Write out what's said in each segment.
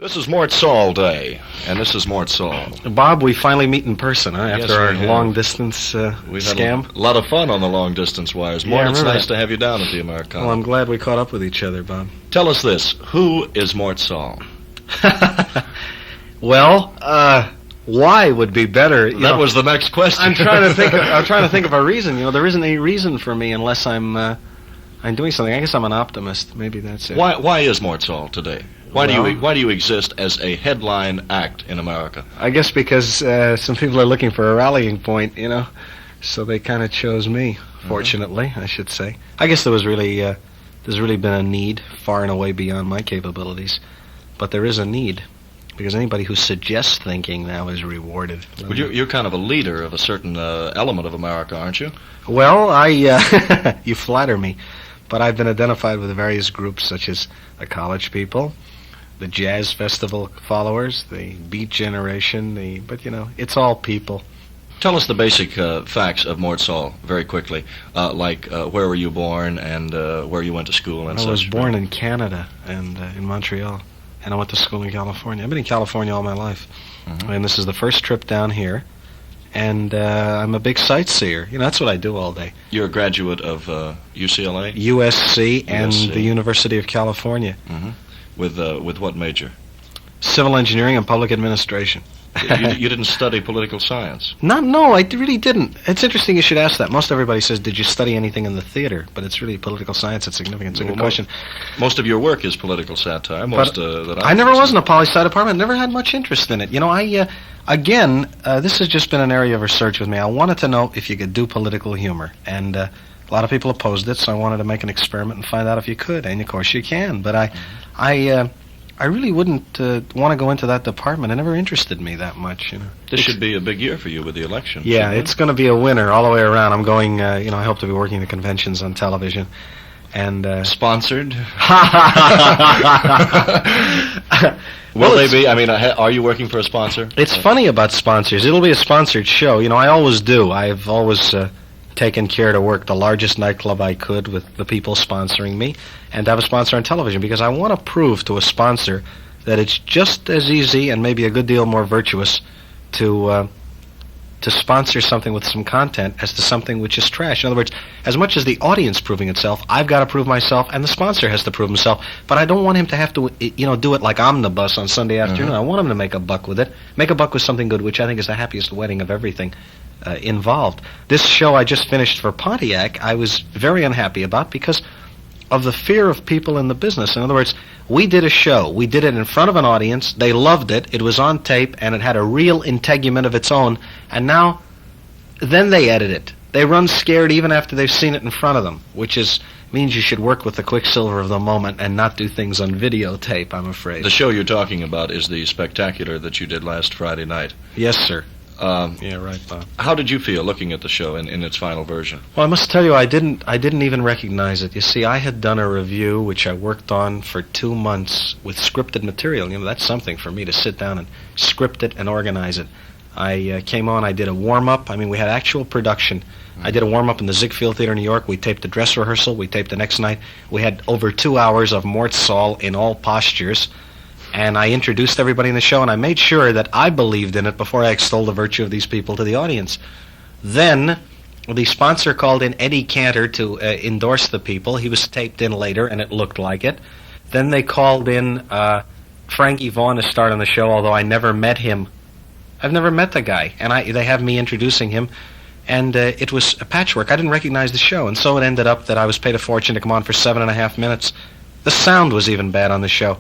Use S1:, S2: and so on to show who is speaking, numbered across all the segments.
S1: This is Mort Sahl Day, and this is Mort Sahl.
S2: Bob, we finally meet in person, huh?
S1: Yes,
S2: After our
S1: we have.
S2: long-distance
S1: We've
S2: scam.
S1: had a lot of fun on the long-distance wires. Mort,
S2: Yeah, I
S1: it's
S2: remember
S1: nice to have you down at the Americana.
S2: Well, I'm glad we caught up with each other, Bob.
S1: Tell us this. Who is Mort Sahl?
S2: Well, why would be better.
S1: That was the next question.
S2: I'm trying to think of a reason. You know, there isn't any reason for me unless I'm doing something. I guess I'm an optimist. Maybe that's it.
S1: Why is Mort Sahl today? Why
S2: Well-
S1: do you exist as a headline act in America?
S2: I guess because some people are looking for a rallying point, you know, so they kind of chose me. Fortunately, I should say. I guess there's really been a need far and away beyond my capabilities, but there is a need because anybody who suggests thinking now is rewarded.
S1: Well, you're kind of a leader of a certain element of America, aren't you?
S2: Well, you flatter me, but I've been identified with various groups such as the college people, the jazz festival followers, the beat generation, but you know, it's all people.
S1: Tell us the basic facts of Mort Sahl very quickly, like where were you born and where you went to school and such.
S2: I was born in Canada and in Montreal, and I went to school in California. I've been in California all my life, and this is the first trip down here, and I'm a big sightseer. You know, that's what I do all day.
S1: You're a graduate of UCLA?
S2: USC and
S1: USC.
S2: the University of California.
S1: With what major?
S2: Civil engineering and public administration.
S1: You didn't study political science.
S2: No, I really didn't. It's interesting you should ask that. Most everybody says, did you study anything in the theater? But it's really political science that's significant. It's a good question.
S1: Most of your work is political satire. Most that
S2: I never was in a poli-sci department. Never had much interest in it. You know, this has just been an area of research with me. I wanted to know if you could do political humor. And a lot of people opposed it, so I wanted to make an experiment and find out if you could. And, of course, you can. But I really wouldn't want to go into that department. It never interested me that much, you know.
S1: This should be a big year for you with the election.
S2: Yeah, it's going to be a winner all the way around. I'm going, I hope to be working the conventions on television. And
S1: sponsored?
S2: Well,
S1: Will they be? I mean, are you working for a sponsor?
S2: It's funny about sponsors. It'll be a sponsored show. You know, I always do. I've always taken care to work the largest nightclub I could with the people sponsoring me and to have a sponsor on television because I want to prove to a sponsor that it's just as easy and maybe a good deal more virtuous to sponsor something with some content as to something which is trash. In other words, as much as the audience proving itself, I've got to prove myself and the sponsor has to prove himself. But I don't want him to have to, do it like Omnibus on Sunday afternoon. I want him to make a buck with it. Make a buck with something good, which I think is the happiest wedding of everything involved. This show I just finished for Pontiac, I was very unhappy about because of the fear of people in the business. In other words, we did a show. We did it in front of an audience. They loved it. It was on tape, and it had a real integument of its own. And now, then they edit it. They run scared even after they've seen it in front of them, which means you should work with the quicksilver of the moment and not do things on videotape, I'm afraid.
S1: The show you're talking about is the spectacular that you did last Friday night.
S2: Yes, sir. Yeah, right, Bob.
S1: How did you feel looking at the show in its final version?
S2: Well, I must tell you, I didn't even recognize it. You see, I had done a review which I worked on for 2 months with scripted material. You know, that's something for me to sit down and script it and organize it. I came on, I did a warm-up. I mean, we had actual production. I did a warm-up in the Ziegfeld Theater in New York. We taped the dress rehearsal. We taped the next night. We had over 2 hours of Mort Sahl in all postures. And I introduced everybody in the show, and I made sure that I believed in it before I extolled the virtue of these people to the audience. Then the sponsor called in Eddie Cantor to endorse the people. He was taped in later, and it looked like it. Then they called in Frankie Vaughan to start on the show, although I never met him. I've never met the guy, and they have me introducing him. And it was a patchwork. I didn't recognize the show, and so it ended up that I was paid a fortune to come on for 7.5 minutes. The sound was even bad on the show.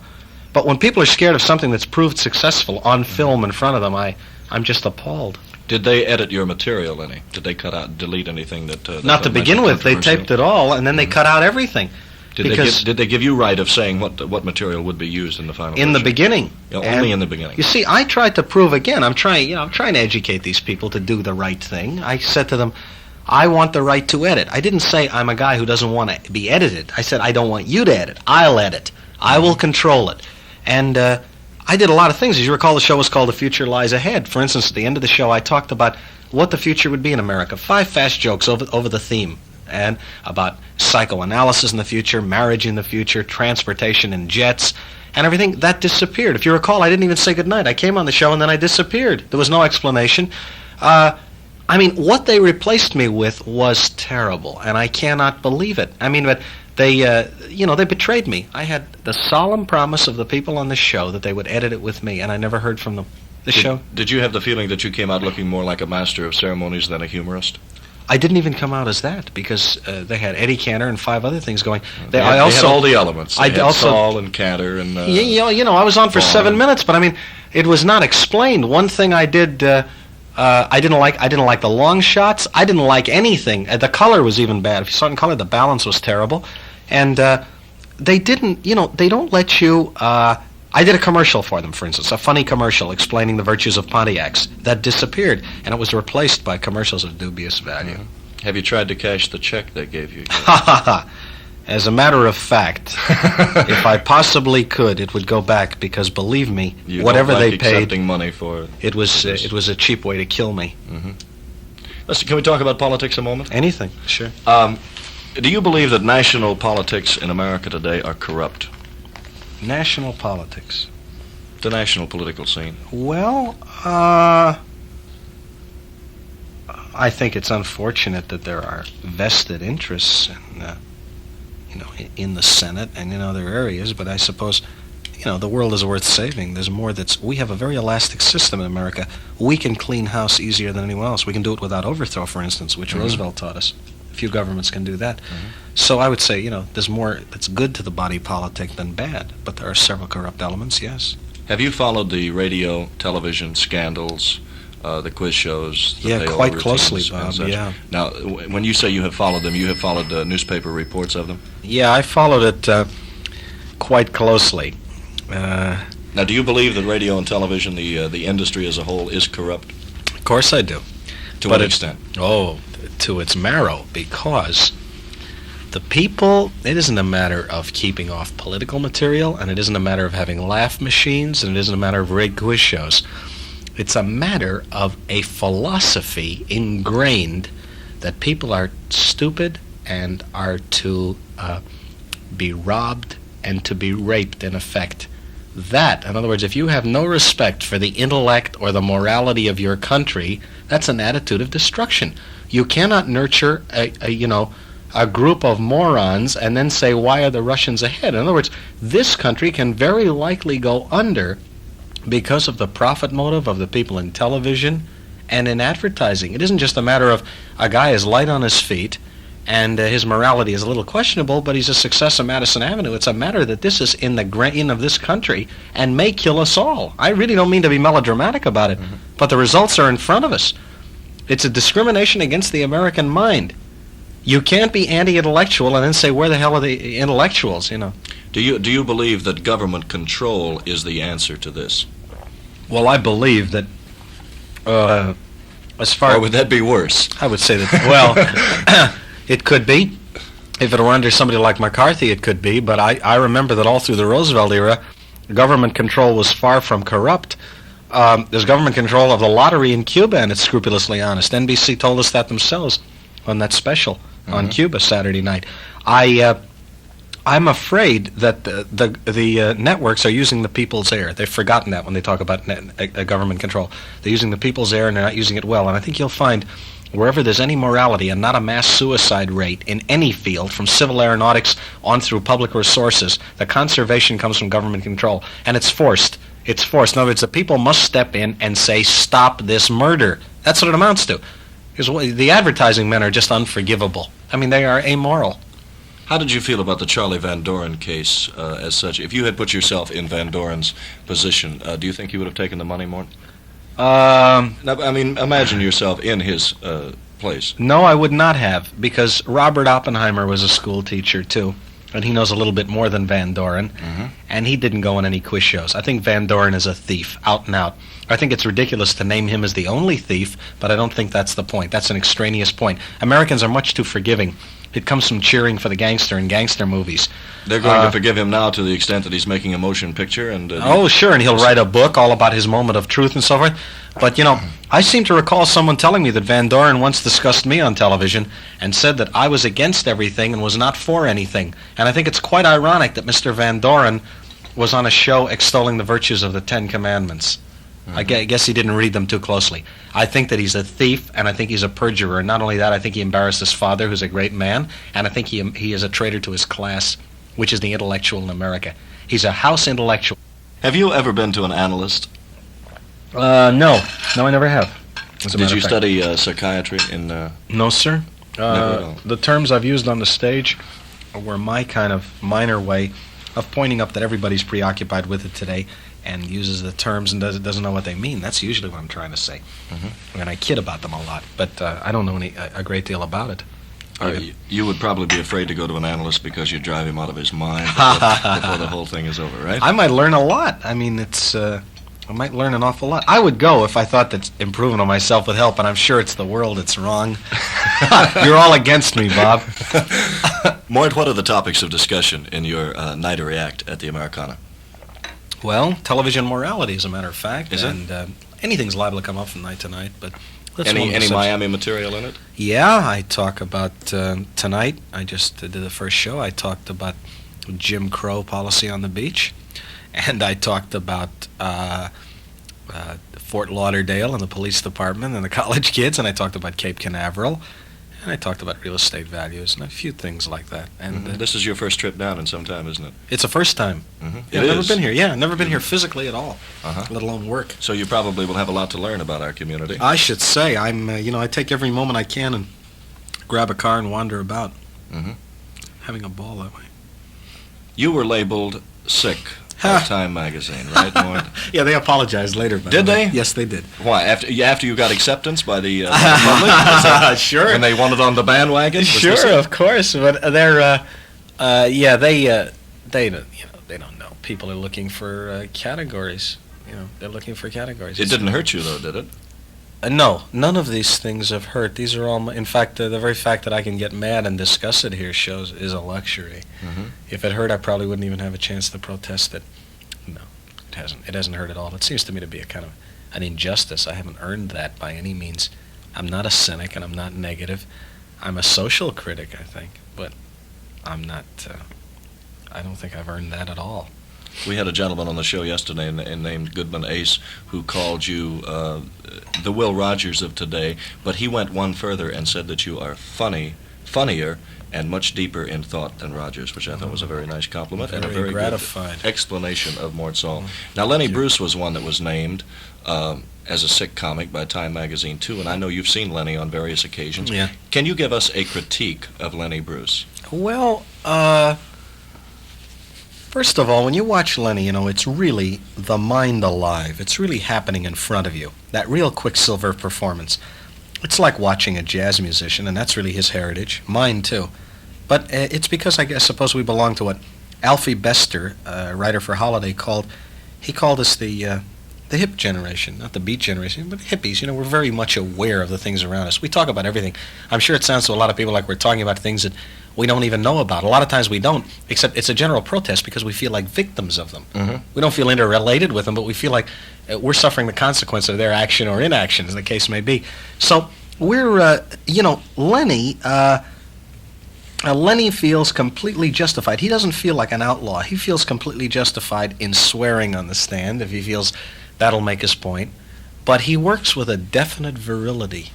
S2: But when people are scared of something that's proved successful on film in front of them, I'm just appalled.
S1: Did they edit your material any? Did they delete anything that...
S2: Not to begin with. They taped it all, and then they cut out everything.
S1: Did they give you right of saying what material would be used in the final
S2: In
S1: version?
S2: the beginning.
S1: Only in the beginning.
S2: You see, I tried to prove again. I'm trying to educate these people to do the right thing. I said to them, I want the right to edit. I didn't say I'm a guy who doesn't want to be edited. I said I don't want you to edit. I'll edit. I will control it. And I did a lot of things. As you recall, the show was called The Future Lies Ahead. For instance, at the end of the show, I talked about what the future would be in America. 5 fast jokes over the theme, and about psychoanalysis in the future, marriage in the future, transportation in jets, and everything. That disappeared. If you recall, I didn't even say goodnight. I came on the show and then I disappeared. There was no explanation. I mean, what they replaced me with was terrible, and I cannot believe it. I mean, but they, they betrayed me. I had the solemn promise of the people on the show that they would edit it with me, and I never heard from them.
S1: Did you have the feeling that you came out looking more like a master of ceremonies than a humorist?
S2: I didn't even come out as that, because they had Eddie Cantor and 5 other things going.
S1: They had all the elements. They had Sahl and Cantor and...
S2: I was on for 7 minutes, but I mean, it was not explained. One thing I did... I didn't like the long shots. I didn't like anything. The color was even bad. If you saw it in color, the balance was terrible. And they didn't, they don't let you... I did a commercial for them, for instance, a funny commercial explaining the virtues of Pontiacs. That disappeared, and it was replaced by commercials of dubious value.
S1: Mm-hmm. Have you tried to cash the check they gave you?
S2: As a matter of fact, if I possibly could, it would go back, because believe me, whatever they paid,
S1: accepting money for
S2: it was a cheap way to kill me.
S1: Mm-hmm. Listen, can we talk about politics a moment?
S2: Anything, sure.
S1: Do you believe that national politics in America today are corrupt?
S2: National politics.
S1: The national political scene.
S2: Well, I think it's unfortunate that there are vested interests in the Senate and in other areas, but I suppose, the world is worth saving. There's more we have a very elastic system in America. We can clean house easier than anyone else. We can do it without overthrow, for instance, which Roosevelt taught us. Few governments can do that. Mm-hmm. So I would say, there's more that's good to the body politic than bad, but there are several corrupt elements, yes.
S1: Have you followed the radio, television scandals, the quiz shows?
S2: Yeah, quite closely, Bob, yeah.
S1: Now, when you say you have followed them, you have followed newspaper reports of them?
S2: Yeah, I followed it quite closely.
S1: Now, do you believe that radio and television, the industry as a whole, is corrupt?
S2: Of course I do.
S1: To what extent?
S2: Oh, to its marrow, because the people, it isn't a matter of keeping off political material, and it isn't a matter of having laugh machines, and it isn't a matter of rigged quiz shows. It's a matter of a philosophy ingrained that people are stupid and are to be robbed and to be raped, in effect. That, in other words, if you have no respect for the intellect or the morality of your country, that's an attitude of destruction. You cannot nurture a group of morons and then say, why are the Russians ahead? In other words, this country can very likely go under because of the profit motive of the people in television and in advertising. It isn't just a matter of a guy is light on his feet and his morality is a little questionable, but he's a success on Madison Avenue. It's a matter that this is in the grain of this country and may kill us all. I really don't mean to be melodramatic about it, but the results are in front of us. It's a discrimination against the American mind. You can't be anti-intellectual and then say, where the hell are the intellectuals,
S1: Do you believe that government control is the answer to this?
S2: Well, I believe that as far...
S1: Or would that be worse?
S2: I would say that, well, it could be. If it were under somebody like McCarthy, it could be, but I remember that all through the Roosevelt era, government control was far from corrupt. There's government control of the lottery in Cuba, and it's scrupulously honest. NBC told us that themselves on that special on Cuba Saturday night. I'm afraid that the networks are using the people's air. They've forgotten that when they talk about government control. They're using the people's air, and they're not using it well. And I think you'll find wherever there's any morality and not a mass suicide rate in any field, from civil aeronautics on through public resources, the conservation comes from government control. And it's forced. It's forced. In other words, the people must step in and say, stop this murder. That's what it amounts to. Because the advertising men are just unforgivable. I mean, they are amoral.
S1: How did you feel about the Charlie Van Doren case as such? If you had put yourself in Van Doren's position, do you think you would have taken the money, Mort? Now, I mean, imagine yourself in his place.
S2: No, I would not have, because Robert Oppenheimer was a school teacher, too. And he knows a little bit more than Van Doren. And he didn't go on any quiz shows. I think Van Doren is a thief, out and out. I think it's ridiculous to name him as the only thief, but I don't think that's the point. That's an extraneous point. Americans are much too forgiving. It comes from cheering for the gangster in gangster movies.
S1: They're going to forgive him now to the extent that he's making a motion picture. And
S2: oh, sure, and he'll write a book all about his moment of truth and so forth. But, I seem to recall someone telling me that Van Doren once discussed me on television and said that I was against everything and was not for anything. And I think it's quite ironic that Mr. Van Doren was on a show extolling the virtues of the Ten Commandments. I guess he didn't read them too closely. I think that he's a thief, and I think he's a perjurer. And not only that, I think he embarrassed his father, who's a great man, and I think he is a traitor to his class, which is the intellectual in America. He's a house intellectual.
S1: Have you ever been to an analyst?
S2: No, I never have.
S1: Did you study psychiatry in?
S2: No, sir.
S1: Never at all.
S2: The terms I've used on the stage were my kind of minor way of pointing up that everybody's preoccupied with it today and uses the terms and doesn't know what they mean. That's usually what I'm trying to say. And I kid about them a lot, but I don't know a great deal about it.
S1: You would probably be afraid to go to an analyst because you'd drive him out of his mind before the whole thing is over, right?
S2: I might learn a lot. I mean, I might learn an awful lot. I would go if I thought that improving on myself would help, and I'm sure it's the world that's wrong. You're all against me, Bob.
S1: Mort, what are the topics of discussion in your Nightery act at the Americana?
S2: Well, television morality, as a matter of fact.
S1: Is
S2: and,
S1: it?
S2: Anything's liable to come up from night to night, but...
S1: Any Miami material in it?
S2: Yeah, I talk about, tonight, I just did the first show, I talked about Jim Crow policy on the beach, and I talked about Fort Lauderdale and the police department and the college kids, and I talked about Cape Canaveral, and I talked about real estate values and a few things like that. And
S1: this is your first trip down in some time, isn't it?
S2: It's the first time.
S1: It
S2: I've never
S1: is.
S2: been here. Yeah, never been here physically at all, let alone work.
S1: So you probably will have a lot to learn about our community.
S2: I should say, I'm, I take every moment I can and grab a car and wander about, having a ball that way.
S1: You were labeled sick by Time magazine, right, Mort?
S2: Yeah, they apologized later.
S1: Did they?
S2: Yes, they did.
S1: Why? After you got acceptance by the public?
S2: Sure.
S1: And they wanted on the bandwagon? Was
S2: Sure,
S1: this it?
S2: of course. But they're, they don't know. People are looking for categories. They're looking for categories.
S1: It didn't hurt you, though, did it?
S2: No, none of these things have hurt. These are all, in fact, the very fact that I can get mad and discuss it here is a luxury. If it hurt, I probably wouldn't even have a chance to protest it. No, it hasn't. It hasn't hurt at all. It seems to me to be a kind of an injustice. I haven't earned that by any means. I'm not a cynic and I'm not negative. I'm a social critic, I think, but I'm not, I don't think I've earned that at all.
S1: We had a gentleman on the show yesterday named Goodman Ace who called you the Will Rogers of today, but he went one further and said that you are funnier, and much deeper in thought than Rogers, which I thought was a very nice compliment and a very
S2: gratified
S1: good explanation of Mort Sahl. Now, Lenny Bruce was one that was named as a sick comic by Time magazine, too, and I know you've seen Lenny on various occasions.
S2: Yeah.
S1: Can you give us a critique of Lenny Bruce?
S2: Well, first of all, when you watch Lenny, it's really the mind alive. It's really happening in front of you. That real Quicksilver performance. It's like watching a jazz musician, and that's really his heritage. Mine, too. But it's because I suppose we belong to what Alfie Bester, writer for Holiday, called us the hip generation, not the beat generation, but hippies. We're very much aware of the things around us. We talk about everything. I'm sure it sounds to a lot of people like we're talking about things that we don't even know about. A lot of times we don't, except it's a general protest because we feel like victims of them. We don't feel interrelated with them, but we feel like we're suffering the consequence of their action or inaction, as the case may be. So we're, Lenny... Lenny feels completely justified. He doesn't feel like an outlaw. He feels completely justified in swearing on the stand if he feels that'll make his point. But he works with a definite virility,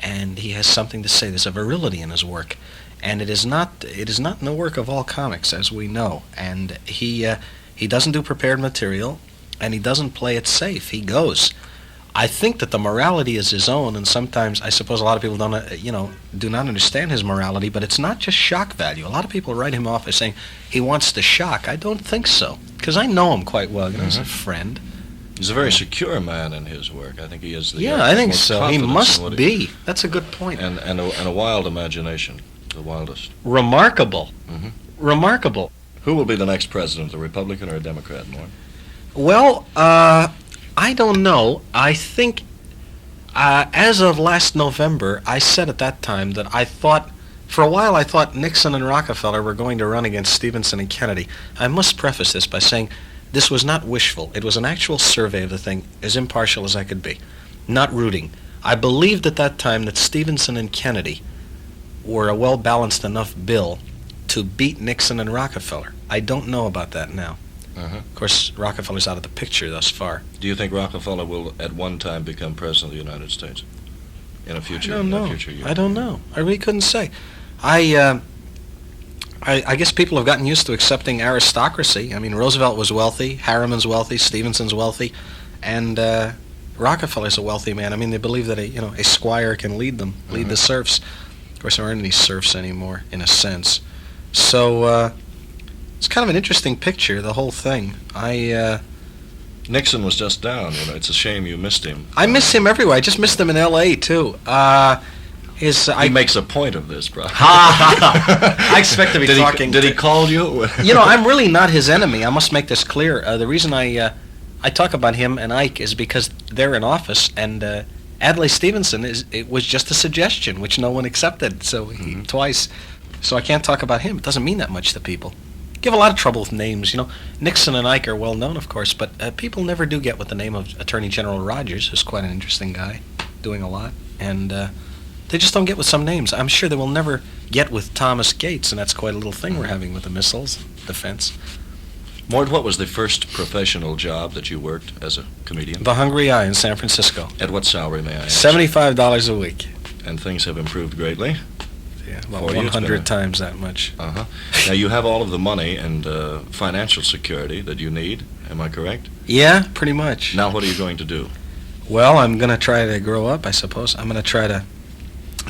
S2: and he has something to say. There's a virility in his work, and it is not in the work of all comics, as we know. And he doesn't do prepared material, and he doesn't play it safe. He goes. I think that the morality is his own, and sometimes I suppose a lot of people do not understand his morality, but it's not just shock value. A lot of people write him off as saying he wants to shock. I don't think so, because I know him quite well. He's a friend.
S1: He's a very secure man in his work. I think he is.
S2: I think so. He must be. That's a good point.
S1: And a wild imagination, the wildest.
S2: Remarkable. Remarkable.
S1: Who will be the next president, a Republican or a Democrat, Mort?
S2: Well, I don't know. I think, as of last November, I said at that time that I thought For a while, I thought Nixon and Rockefeller were going to run against Stevenson and Kennedy. I must preface this by saying this was not wishful. It was an actual survey of the thing, as impartial as I could be, not rooting. I believed at that time that Stevenson and Kennedy were a well-balanced enough bill to beat Nixon and Rockefeller. I don't know about that now. Of course, Rockefeller's out of the picture thus far.
S1: Do you think Rockefeller will at one time become president of the United States in a future?
S2: I don't know.
S1: Year?
S2: I don't know. I really couldn't say. I guess people have gotten used to accepting aristocracy. I mean, Roosevelt was wealthy, Harriman's wealthy, Stevenson's wealthy, and Rockefeller's a wealthy man. I mean, they believe that a squire can lead them, lead the serfs. Of course, there aren't any serfs anymore, in a sense. So it's kind of an interesting picture, the whole thing.
S1: Nixon was just down. It's a shame you missed him.
S2: I miss him everywhere. I just missed him in L.A. too.
S1: He makes a point of this, bro.
S2: I expect to be talking.
S1: Did he call you?
S2: I'm really not his enemy. I must make this clear. The reason I talk about him and Ike is because they're in office, and Adlai Stevenson it was just a suggestion which no one accepted. So twice. So I can't talk about him. It doesn't mean that much to people. Give a lot of trouble with names. Nixon and Ike are well known, of course, but people never do get with the name of Attorney General Rogers, who's quite an interesting guy, doing a lot, and they just don't get with some names. I'm sure they will never get with Thomas Gates, and that's quite a little thing we're having with the missiles defense.
S1: Mort, what was the first professional job that you worked as a comedian?
S2: The Hungry Eye in San Francisco.
S1: At what salary, may I ask?
S2: $75 a week.
S1: And things have improved greatly?
S2: Yeah, about 100 times that much.
S1: Now, you have all of the money and financial security that you need, am I correct?
S2: Yeah, pretty much.
S1: Now, what are you going to do?
S2: Well, I'm going to try to grow up, I suppose. I'm going to try to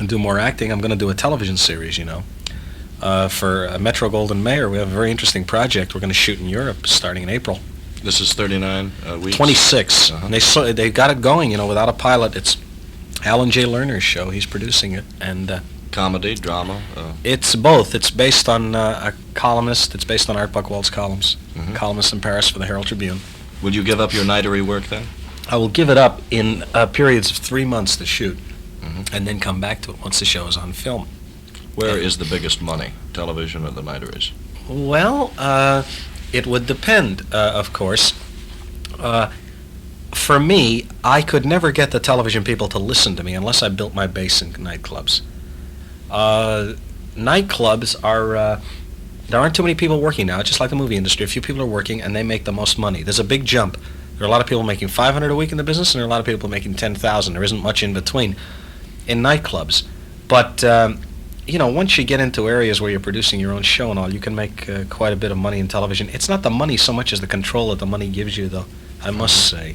S2: do more acting. I'm going to do a television series, for Metro-Goldwyn-Mayer. We have a very interesting project we're going to shoot in Europe starting in April.
S1: This is 39 weeks?
S2: 26. And they got it going, without a pilot. It's Alan J. Lerner's show. He's producing it. And
S1: comedy, drama?
S2: It's both. It's based on a columnist. It's based on Art Buchwald's columns. Columnist in Paris for the Herald Tribune.
S1: Will you give up your nightery work then?
S2: I will give it up in periods of 3 months to shoot, and then come back to it once the show is on film.
S1: Where is the biggest money, television or the nighteries?
S2: Well, it would depend, of course. For me, I could never get the television people to listen to me unless I built my base in nightclubs. Nightclubs are, there aren't too many people working now, just like the movie industry. A few people are working, and they make the most money. There's a big jump. There are a lot of people making $500 a week in the business, and there are a lot of people making $10,000. There isn't much in between in nightclubs. But, once you get into areas where you're producing your own show and all, you can make quite a bit of money in television. It's not the money so much as the control that the money gives you, though, I must say,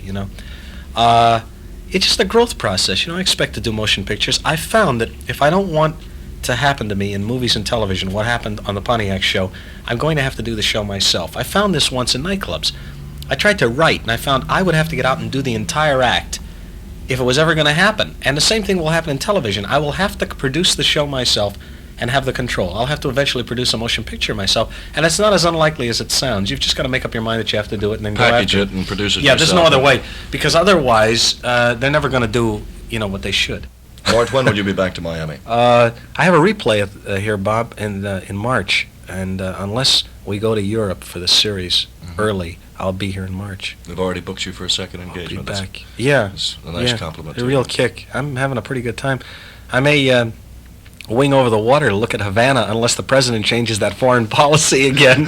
S2: It's just a growth process. I expect to do motion pictures. I found that if I don't want to happen to me in movies and television, what happened on the Pontiac show, I'm going to have to do the show myself. I found this once in nightclubs. I tried to write, and I found I would have to get out and do the entire act if it was ever going to happen. And the same thing will happen in television. I will have to produce the show myself and have the control. I'll have to eventually produce a motion picture myself, and it's not as unlikely as it sounds. You've just got to make up your mind that you have to do it and then
S1: package
S2: go
S1: it and produce it
S2: yourself.
S1: there's
S2: no other way, because otherwise they're never going to do what they should.
S1: Mort, when will you be back to Miami?
S2: I have a replay here, Bob, in March, and unless we go to Europe for the series early, I'll be here in March.
S1: They've already booked you for a second engagement.
S2: I'll be back. Yeah.
S1: That's a nice compliment.
S2: A real kick. I'm having a pretty good time. I may wing over the water to look at Havana unless the president changes that foreign policy again.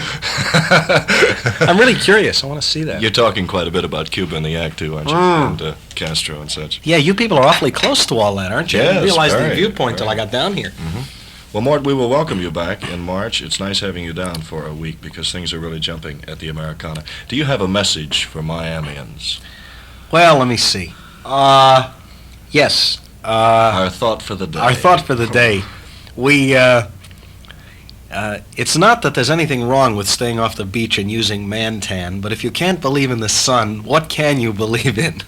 S2: I'm really curious. I want to see that.
S1: You're talking quite a bit about Cuba in the act, too, aren't you? And Castro and such.
S2: Yeah, you people are awfully close to all that, aren't you?
S1: Yes,
S2: I didn't realize
S1: very,
S2: the viewpoint till
S1: very.
S2: I got down here.
S1: Well, Mort, we will welcome you back in March. It's nice having you down for a week because things are really jumping at the Americana. Do you have a message for Miamians?
S2: Well, let me see. Yes.
S1: Our thought for the day.
S2: Our thought for the day. We, it's not that there's anything wrong with staying off the beach and using man tan, but if you can't believe in the sun, what can you believe in?